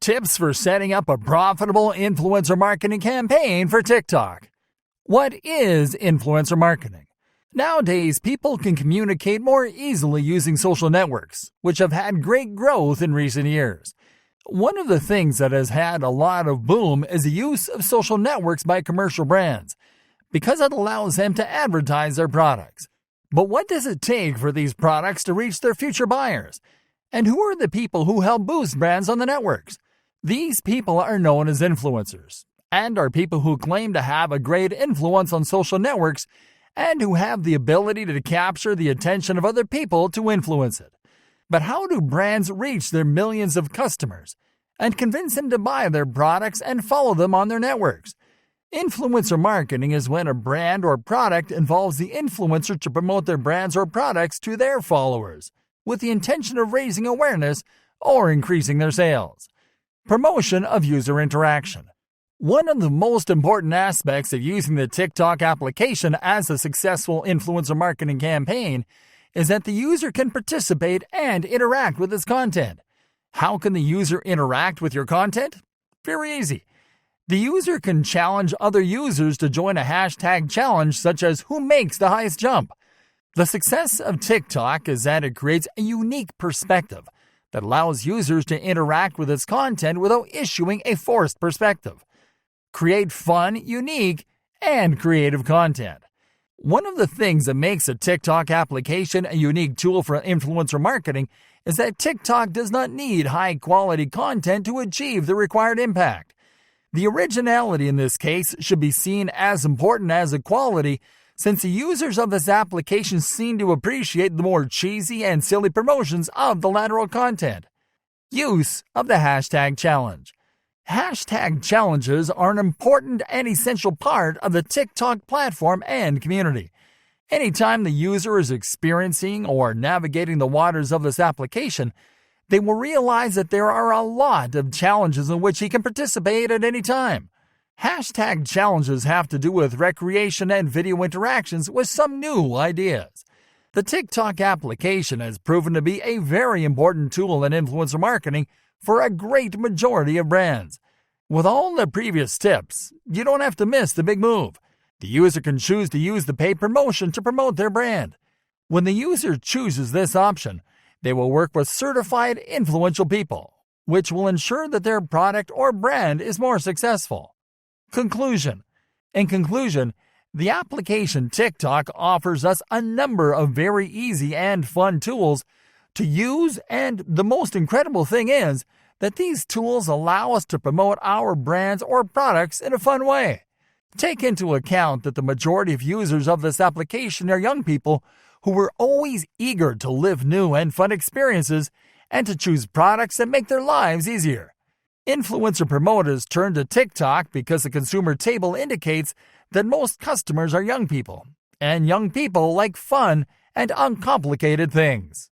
Tips for setting up a profitable influencer marketing campaign for TikTok. What is influencer marketing? Nowadays, people can communicate more easily using social networks, which have had great growth in recent years. One of the things that has had a lot of boom is the use of social networks by commercial brands, because it allows them to advertise their products. But what does it take for these products to reach their future buyers? And who are the people who help boost brands on the networks? These people are known as influencers, and are people who claim to have a great influence on social networks and who have the ability to capture the attention of other people to influence it. But how do brands reach their millions of customers and convince them to buy their products and follow them on their networks? Influencer marketing is when a brand or product involves the influencer to promote their brands or products to their followers, with the intention of raising awareness or increasing their sales. Promotion of user interaction. One of the most important aspects of using the TikTok application as a successful influencer marketing campaign is that the user can participate and interact with its content. How can the user interact with your content? Very easy. The user can challenge other users to join a hashtag challenge, such as "Who makes the highest jump?" The success of TikTok is that it creates a unique perspective that allows users to interact with its content without issuing a forced perspective. Create fun, unique, and creative content. One of the things that makes a TikTok application a unique tool for influencer marketing is that TikTok does not need high-quality content to achieve the required impact. The originality in this case should be seen as important as the quality, since the users of this application seem to appreciate the more cheesy and silly promotions of the lateral content. Use of the hashtag challenge. Hashtag challenges are an important and essential part of the TikTok platform and community. Anytime the user is experiencing or navigating the waters of this application, they will realize that there are a lot of challenges in which he can participate at any time. Hashtag challenges have to do with recreation and video interactions with some new ideas. The TikTok application has proven to be a very important tool in influencer marketing for a great majority of brands. With all the previous tips, you don't have to miss the big move. The user can choose to use the paid promotion to promote their brand. When the user chooses this option, they will work with certified influential people, which will ensure that their product or brand is more successful. Conclusion. In conclusion, the application TikTok offers us a number of very easy and fun tools to use, and the most incredible thing is that these tools allow us to promote our brands or products in a fun way. Take into account that the majority of users of this application are young people who are always eager to live new and fun experiences and to choose products that make their lives easier. Influencer promoters turn to TikTok because the consumer table indicates that most customers are young people, and young people like fun and uncomplicated things.